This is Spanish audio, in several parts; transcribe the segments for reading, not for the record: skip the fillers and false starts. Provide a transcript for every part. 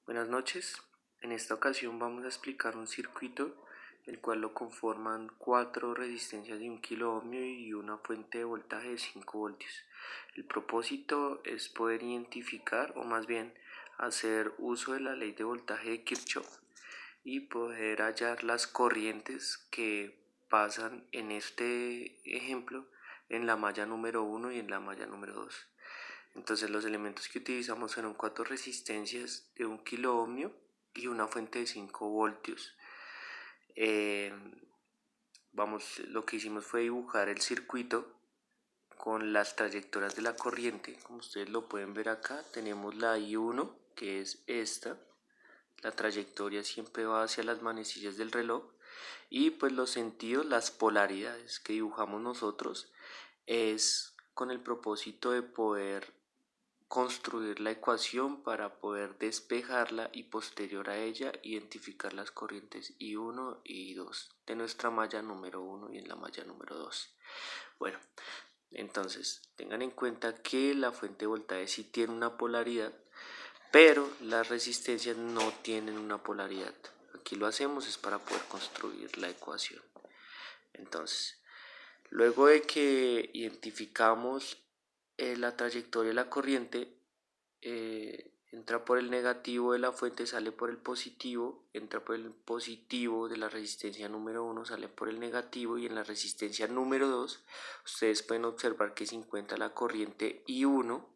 Buenas noches, en esta ocasión vamos a explicar un circuito el cual lo conforman 4 resistencias de 1 kilo ohmio y una fuente de voltaje de 5 voltios. El propósito es poder identificar o más bien hacer uso de la ley de voltaje de Kirchhoff y poder hallar las corrientes que pasan en este ejemplo en la malla número 1 y en la malla número 2. Entonces los elementos que utilizamos fueron 4 resistencias de 1 kilo ohmio y una fuente de 5 voltios. Lo que hicimos fue dibujar el circuito con las trayectorias de la corriente. Como ustedes lo pueden ver acá, tenemos la I1, que es esta. La trayectoria siempre va hacia las manecillas del reloj. Y pues los sentidos, las polaridades que dibujamos nosotros es con el propósito de poder construir la ecuación para poder despejarla y posterior a ella identificar las corrientes I1 y I2 de nuestra malla número 1 y en la malla número 2. Bueno, entonces tengan en cuenta que la fuente de voltaje sí tiene una polaridad, pero las resistencias no tienen una polaridad. Aquí lo hacemos es para poder construir la ecuación. Entonces, luego de que identificamos la trayectoria de la corriente, entra por el negativo de la fuente, sale por el positivo, entra por el positivo de la resistencia número 1, sale por el negativo, y en la resistencia número 2 ustedes pueden observar que se encuentra la corriente I1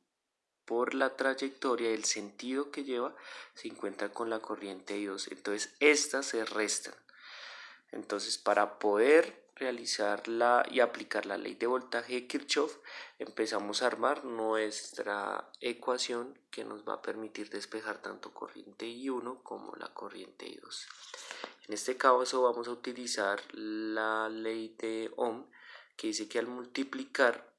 por la trayectoria, el sentido que lleva, se encuentra con la corriente I2, entonces estas se restan. Entonces, para poder realizar y aplicar la ley de voltaje de Kirchhoff, empezamos a armar nuestra ecuación que nos va a permitir despejar tanto corriente I1 como la corriente I2. En este caso vamos a utilizar la ley de Ohm, que dice que al multiplicar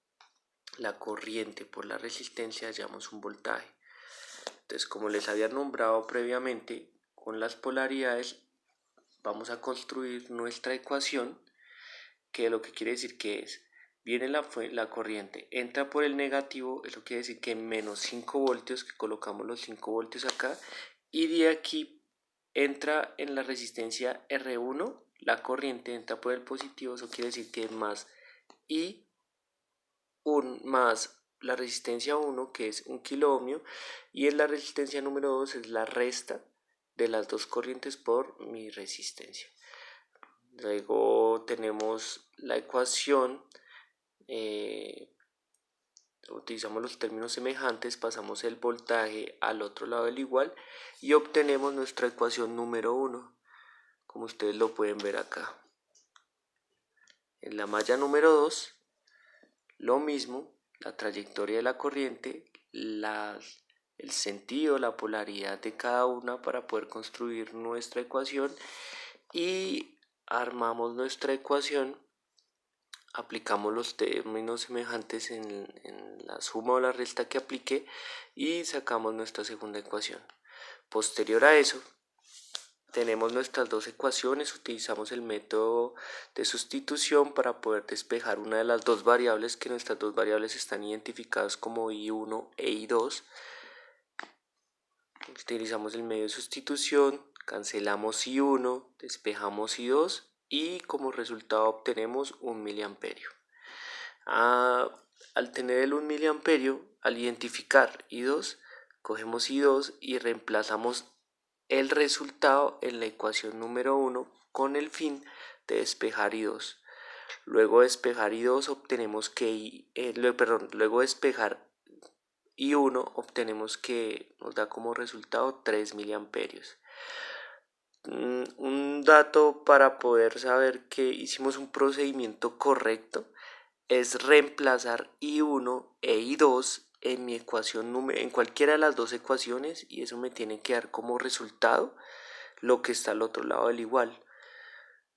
la corriente por la resistencia hallamos un voltaje. Entonces, como les había nombrado previamente, con las polaridades vamos a construir nuestra ecuación, que lo que quiere decir que viene la corriente, entra por el negativo, eso quiere decir que menos 5 voltios, que colocamos los 5 voltios acá, y de aquí entra en la resistencia R1, la corriente entra por el positivo, eso quiere decir que más I más la resistencia 1, que es 1 kilo ohmio, y en la resistencia número 2 es la resta de las dos corrientes por mi resistencia. Luego tenemos la ecuación, utilizamos los términos semejantes, pasamos el voltaje al otro lado del igual y obtenemos nuestra ecuación número 1, como ustedes lo pueden ver acá. En la malla número 2, lo mismo, la trayectoria de la corriente, el sentido, la polaridad de cada una para poder construir nuestra ecuación, y armamos nuestra ecuación, aplicamos los términos semejantes en la suma o la resta que apliqué y sacamos nuestra segunda ecuación. Posterior a eso, tenemos nuestras dos ecuaciones, utilizamos el método de sustitución para poder despejar una de las dos variables, que nuestras dos variables están identificadas como I1 e I2. Utilizamos el medio de sustitución, cancelamos I1, despejamos I2 y como resultado obtenemos 1 miliamperio. Al tener el 1 miliamperio, al identificar I2, cogemos I2 y reemplazamos el resultado en la ecuación número 1 con el fin de despejar I2. Luego de despejar I2 obtenemos que luego de despejar I1 obtenemos que nos da como resultado 3 miliamperios. Un dato para poder saber que hicimos un procedimiento correcto es reemplazar I1 e I2 en mi ecuación en cualquiera de las dos ecuaciones, y eso me tiene que dar como resultado lo que está al otro lado del igual.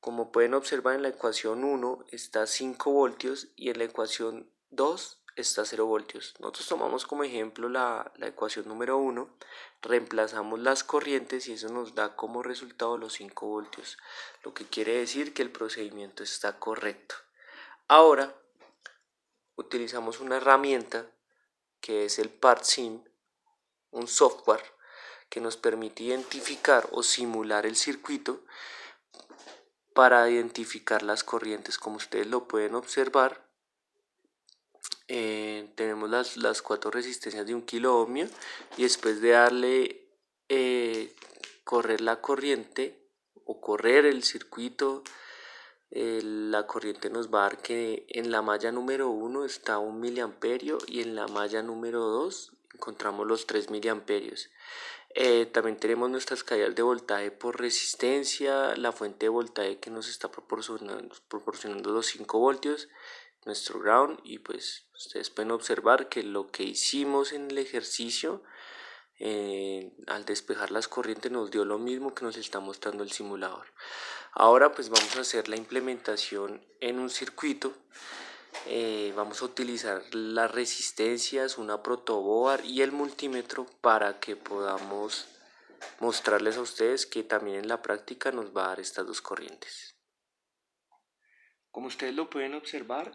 Como pueden observar, en la ecuación 1 está 5 voltios y en la ecuación 2 está 0 voltios. Nosotros tomamos como ejemplo la ecuación número 1, reemplazamos las corrientes y eso nos da como resultado los 5 voltios, lo que quiere decir que el procedimiento está correcto. Ahora utilizamos una herramienta que es el PartSim, un software que nos permite identificar o simular el circuito para identificar las corrientes. Como ustedes lo pueden observar, tenemos las 4 resistencias de 1 kilo ohmio, y después de darle correr la corriente o correr el circuito, la corriente nos va a dar que en la malla número 1 está 1 miliamperio y en la malla número 2 encontramos los 3 miliamperios. También tenemos nuestras caídas de voltaje por resistencia, la fuente de voltaje que nos está proporcionando los 5 voltios, nuestro ground, y pues ustedes pueden observar que lo que hicimos en el ejercicio al despejar las corrientes nos dio lo mismo que nos está mostrando el simulador. Ahora pues vamos a hacer la implementación en un circuito. Vamos a utilizar las resistencias, una protoboard y el multímetro para que podamos mostrarles a ustedes que también en la práctica nos va a dar estas dos corrientes. Como ustedes lo pueden observar,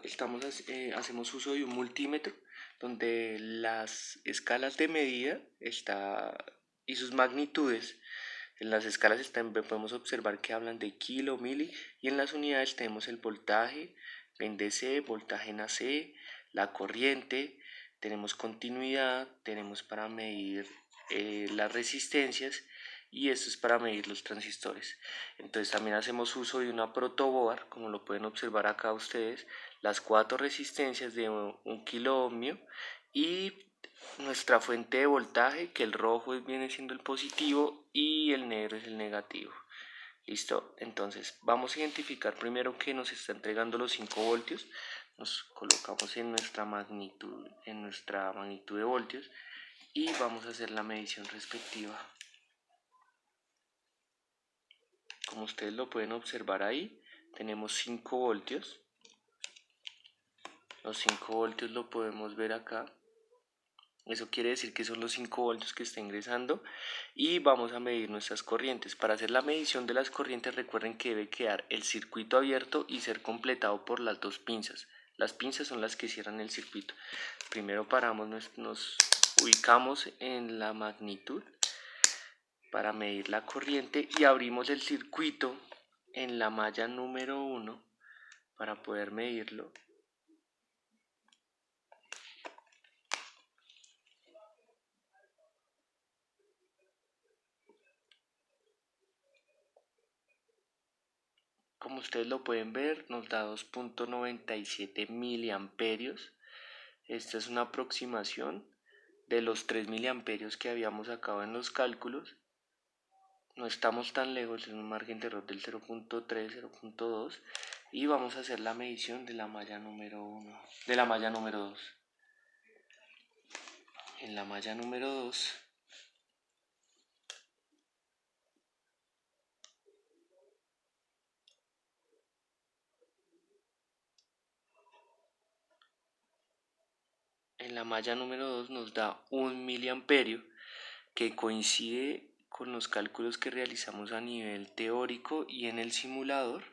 hacemos uso de un multímetro donde las escalas de medida y sus magnitudes. En las escalas podemos observar que hablan de kilo, mili, y en las unidades tenemos el voltaje en DC, voltaje en AC, la corriente, tenemos continuidad, tenemos para medir las resistencias, y esto es para medir los transistores. Entonces también hacemos uso de una protoboard, como lo pueden observar acá ustedes, las 4 resistencias de 1 kilo ohmio y nuestra fuente de voltaje, que el rojo viene siendo el positivo y el negro es el negativo. Listo, entonces vamos a identificar primero que nos está entregando los 5 voltios. Nos colocamos en nuestra magnitud de voltios y vamos a hacer la medición respectiva. Como ustedes lo pueden observar ahí, tenemos 5 voltios. Los 5 voltios lo podemos ver acá. Eso quiere decir que son los 5 voltios que está ingresando, y vamos a medir nuestras corrientes. Para hacer la medición de las corrientes, recuerden que debe quedar el circuito abierto y ser completado por las 2 pinzas. Las pinzas son las que cierran el circuito. Primero nos ubicamos en la magnitud para medir la corriente y abrimos el circuito en la malla número 1 para poder medirlo. Como ustedes lo pueden ver, nos da 2.97 miliamperios. Esta es una aproximación de los 3 miliamperios que habíamos sacado en los cálculos. No estamos tan lejos, es un margen de error del 0.3, 0.2, y vamos a hacer la medición de la malla número 1, de la malla número 2. En la malla número 2 nos da 1 miliamperio, que coincide con los cálculos que realizamos a nivel teórico y en el simulador.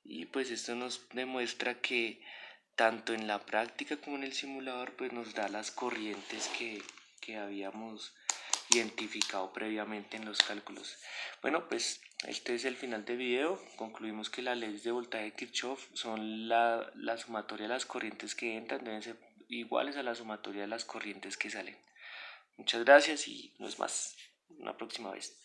Y pues esto nos demuestra que tanto en la práctica como en el simulador pues nos da las corrientes que habíamos identificado previamente en los cálculos. Bueno, pues este es el final del video. Concluimos que las leyes de voltaje de Kirchhoff son la sumatoria de las corrientes que entran, deben ser iguales a la sumatoria de las corrientes que salen. Muchas gracias y no es más. Una próxima vez.